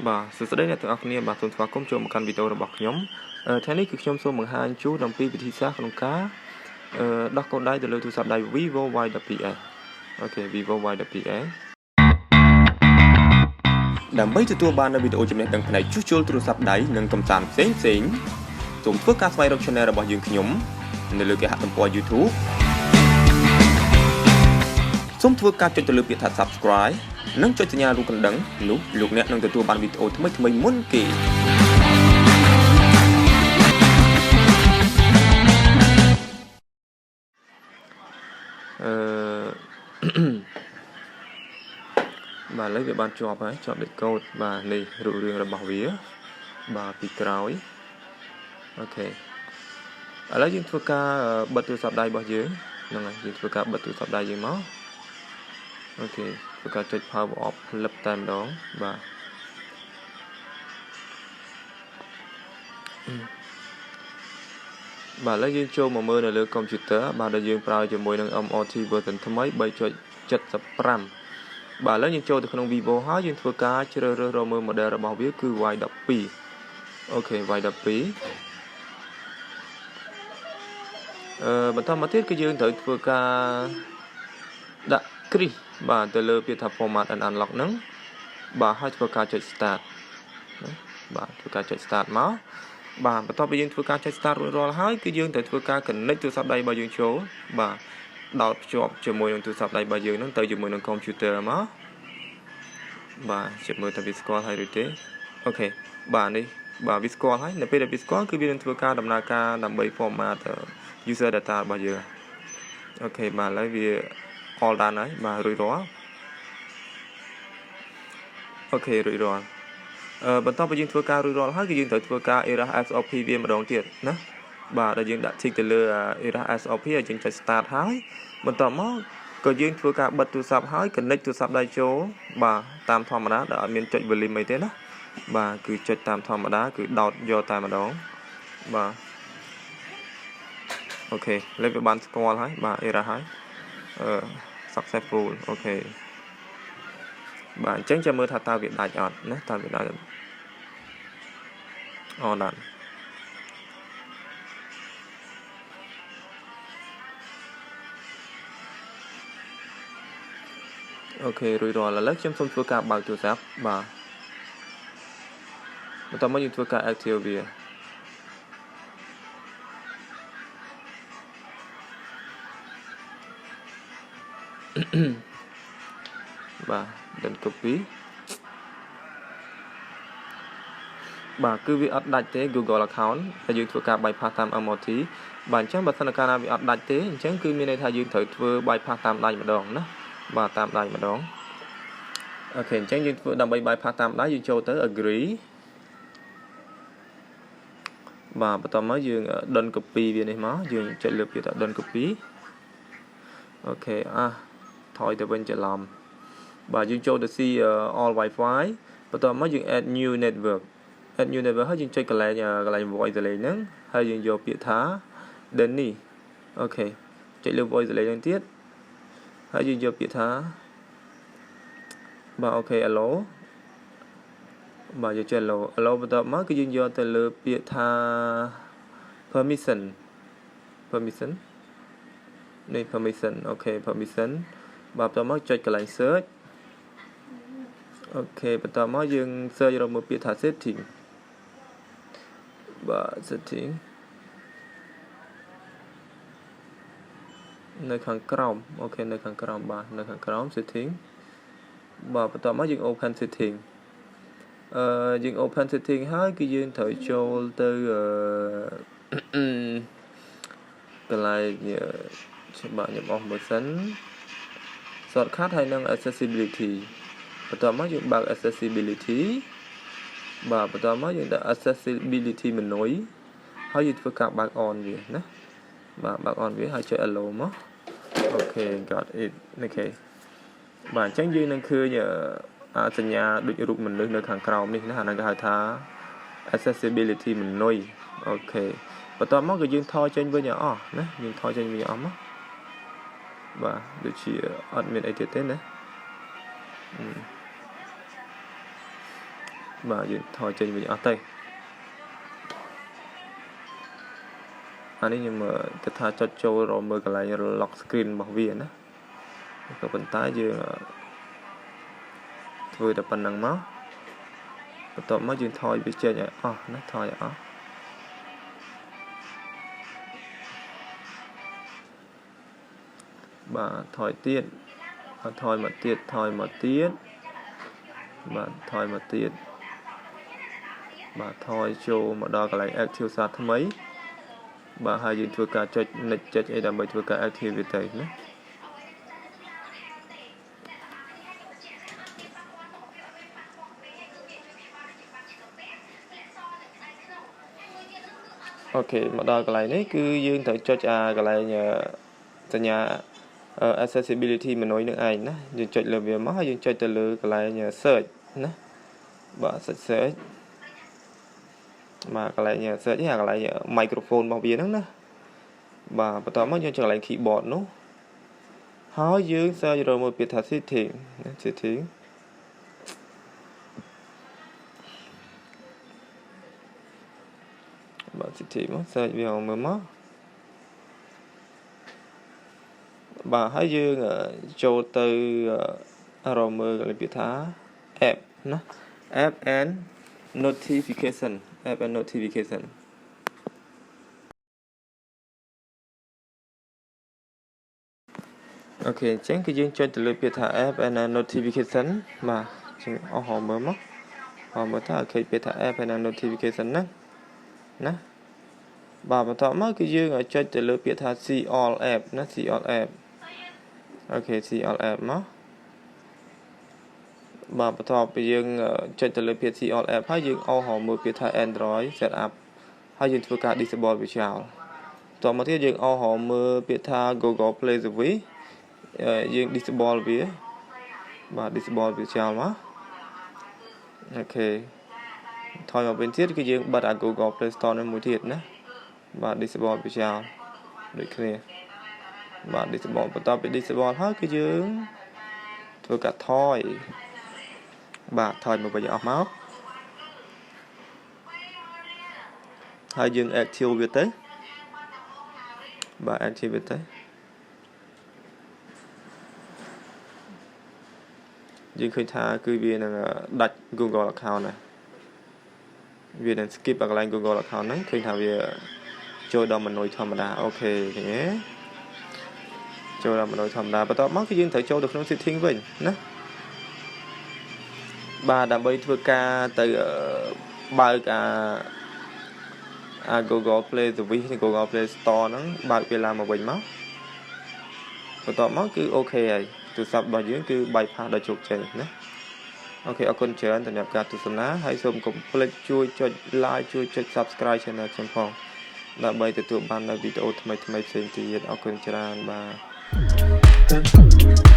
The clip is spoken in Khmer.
បាទសួស្តីអ្នកទាំងអស់គ្នាបាទសូមស្វាគមន៍ចូលមកកាន់វីដេអូរបស់ខ្ញុំថ្ងៃនេះគឺខ្ញុំសូមបង្ហាញជូនអំពីវិធីសាស្ត្រក្នុងការដោះកូនដៃទៅលើទូរស័ព្ទដៃ Vivo Y12s អូខេ Vivo Y12s ដើម្បីទទួលបាននូវវីដេអូចំណេះដឹងផ្នែកជួសជុលទូរស័ព្ទដៃនិងកម្សាន្តផ្សេងសូមធ្វើការស្វែងរក Channel របស់យើងខ្ញុំនៅលើគេហទំព័រ YouTube សូមធ្វើការចុចទៅលើពាក្យថា Subscribe និងចុចសញ្ញារូបកណ្ដឹងនោះលោកអ្នកនឹងទទួលបានវីដេអូថ្មីមុនគេបាទឥឡូវវាបានជាប់ហើយជាប់លេខកូដបាទនេះរូបរាងរបស់វាបាទពីក្រោយអូខេឥឡូវយើងធ្វើការបិទទូរស័ព្ទដៃរបស់យើងហ្នឹងហើយយើងធ្វើការបិទទូរស័ព្ទដៃយើងមកអូខេធ្វើការចុច power off ផ្លឹបតែម្ដងបាទបាទឥឡូវយើងចូលមកមើលនៅលើកុំព្យូទ័របាទដែលយើងប្រើជាមួយនឹង MOT version ថ្មី 3.75 បាទឥឡូវយើងចូលទៅក្នុង Vivo ហើយយើងធ្វើការជ្រើសរើសរកមើល model របស់វាគឺ Y12 អូខេ Y12 បន្តមកទៀតគឺយើងត្រូវធ្វើការដាក់គ្រីសបាទទៅលើពាក្យថា format and unlock ហ្នឹងបាទហើយធ្វើការចុច start បាទធ្វើការចុច start មកបាទបន្ទាប់ពីយើងធ្វើការចុច start រួចរាល់ហើយគឺយើងត្រូវធ្វើការ connect ទូរស័ព្ទដៃរបស់យើងចូលបាទដោតភ្ជាប់ជាមួយនឹងទូរស័ព្ទដៃរបស់យើងហ្នឹងទៅជាមួយនឹង computer មកបាទជិះមើលតើវាស្គាល់ហើយឬទេអូខេបាទនេះបាទវាស្គាល់ហើយនៅពេលដែលវាស្គាល់គឺវានឹងធ្វើការដំណើរការដើម្បី format user data របស់យើងអូខេបាទឥឡូវវា all done ហើយបាទរួចរាល់អូខេរួចរាល់បន្ទាប់ពីយើងធ្វើការរួចរាល់ហើយគឺយើងត្រូវធ្វើការ erase SOP វាម្ដងទៀតណាបាទដែលយើងដាក់ tick ទៅលើ erase SOP ហើយយើងចុច start ហើយបន្ទាប់មកក៏យើងធ្វើការបិទទូរស័ព្ទហើយ connect ទូរស័ព្ទដៃចូលបាទតាមធម្មតាដែលអត់មានចុច volume អីទេណាបាទគឺចុចតាមធម្មតាគឺដោតយកតែម្ដងបាទអូខេលេខវាបានស្គាល់ហើយបាទ erase ហើយsuccessful អូខេបាទអញ្ចឹងចាំមើលថាតើវាដាច់អត់ណាតើវាដាច់អត់អូដាច់អូខេរួចរាល់ឥឡូវខ្ញុំសូមធ្វើការបើកទូរស័ព្ទបាទបន្ទាប់មកយើងធ្វើការ active វាបាទ then copy បាទគឺវាអត់ដាច់ទេ Google account ហើយយើងធ្វើការ bypass តាម MOT បាទអញ្ចឹងបើសិនកាលណាវាអត់ដាច់ទេអញ្ចឹងគឺមានន័យថាយើងត្រូវធ្វើ bypass តាមដៃម្ដងណាបាទតាមដៃម្ដងអូខេអញ្ចឹងយើងធ្វើដើម្បី bypass តាមដៃយើងចូលទៅ agree បាទបន្តមកយើង done copy វានេះមកយើងចុចលើពាក្យថា done copy អូខេថយទៅវិញច្រឡំបាទយើងចូលទៅ see all wifi បន្តមកយើង add new network ហើយយើងចុចកន្លែង voice delay ហ្នឹងហើយយើងយកពាក្យថា Denny អូខេចុចលើ voice delay ហ្នឹងទៀតហើយយើងយកពាក្យថាបាទអូខេ hello បាទយើងចុច hello បន្តមកគឺយើងយកទៅលើពាក្យថា permission នេះ permission អូខេ permission បាទបន្តមកចុចកន្លែង search អូខេបន្តមកយើង search រកមើលពាក្យថា setting បាទ setting នៅខាងក្រោមអូខេនៅខាងក្រោមបាទនៅខាងក្រោម setting បាទបន្តមកយើង open setting យើង open setting ហើយគឺយើងត្រូវចូលទៅកន្លែងច្បាស់ខ្ញុំអស់មើលសិន shortcut ហើយនឹង accessibility បន្តមកយើងបើក accessibility បាទបន្តមកយើងដាក់ accessibility menu ហើយយើងធ្វើការបើក on វាណាបាទបើក on វាហើយចុច allow មកអូខេ got it អូខេបាទអញ្ចឹងយើងនឹងឃើញសញ្ញាដូចរូបមនុស្សនៅខាងក្រោមនេះណាអាហ្នឹងគេហៅថា accessibility menu អូខេបន្តមកគឺយើងថយចេញវិញឲ្យអស់ណាយើងថយចេញវិញអស់មកបាទដូចជាអត់មានអីទៀតទេណា បាទយើងថយចេញវិញអស់ទៅអានេះខ្ញុំគិតថាចុចចូលរកមើលកន្លែង lock screen របស់វាណាក៏ប៉ុន្តែយើងធ្វើតែប៉ុណ្្នឹងមកបន្ទាប់មកយើងថយវាចេញឲ្យអស់ណាថយឲ្យអស់បាទថយទៀតថយមកទៀតថយមកទៀតបាទថយមកទៀតបាទថយចូលមកដល់កន្លែង active សារថ្មីបាទហើយយើងធ្វើការចុច next ចុចអីដើម្បីធ្វើការ active វាទៅណាអូខេមកដល់កន្លែងនេះគឺយើងត្រូវចុចកន្លែងសញ្ញា accessibility menu នឹងឯងណាយើងចុចលើវាមកហើយយើងចុចទៅលើកន្លែង search ណាបាទ search បាទកន្លែង search នេះកន្លែង microphone របស់វាហ្នឹងណាបាទបន្ទាប់មកយើងចុចកន្លែង keyboard នោះហើយយើង search រកមើលពាក្យថា setting ណា setting បាទ setting មក search វាមើលមកបាទហើយយើងចូលទៅរកមើលពាក្យថា app ណា app and notification អូខេអញ្ចឹងគឺយើងចុចទៅលើពាក្យថា app and notification បាទយើងអស់មើលមកមើលថាឃើញពាក្យថា app and notification ណាបាទបន្តមកគឺយើងចុចទៅលើពាក្យថា see all app ណា see all app អូខេ see all app មកបាទបន្ទាប់ពីយើងចុចទៅលើពាក្យ see all app ហើយយើងអស់មើលពាក្យថា Android setup ហើយយើងធ្វើការ disable វាចោលបន្ទាប់មកទៀតយើងអស់មើលពាក្យថា Google Play Service យើង disable វាបាទ disable វាចោលមកអូខេថយមកវិញទៀតគឺយើងបិទ Google Play Store នេះមួយទៀតណាបាទ disable វាចោលដូចគ្នាបាទ disable បន្ទាប់ពី disable ហើយគឺយើងធ្វើការថយបាទថយមកវិញអស់មកហើយយើង active វាទៅបាទ active វាទៅយើងឃើញថាគឺវានឹងដាច់ Google account ណាវានឹង skip កន្លែង Google account ហ្នឹងឃើញថាវាចូលដល់ menu ធម្មតាអូខេឃើញទេចូលដល់ menu ធម្មតាបន្ទាប់មកគឺយើងត្រូវចូលទៅក្នុង setting វិញណាបាទដើម្បីធ្វើការទៅបើកGoogle Play Service Google Play Store ហ្នឹងបើកវាឡើងមកវិញមកបន្ទាប់មកគឺអូខេហើយទូរស័ព្ទរបស់យើងគឺ bypass ដល់ជោគជ័យណាអូខេអរគុណច្រើនសម្រាប់ការទស្សនាហើយសូមកុំភ្លេចជួយចុច like ជួយចុច subscribe channel ខ្ញុំផងដើម្បីទទួលបាននូវវីដេអូថ្មីៗផ្សេងទៀតអរគុណច្រើនបាទ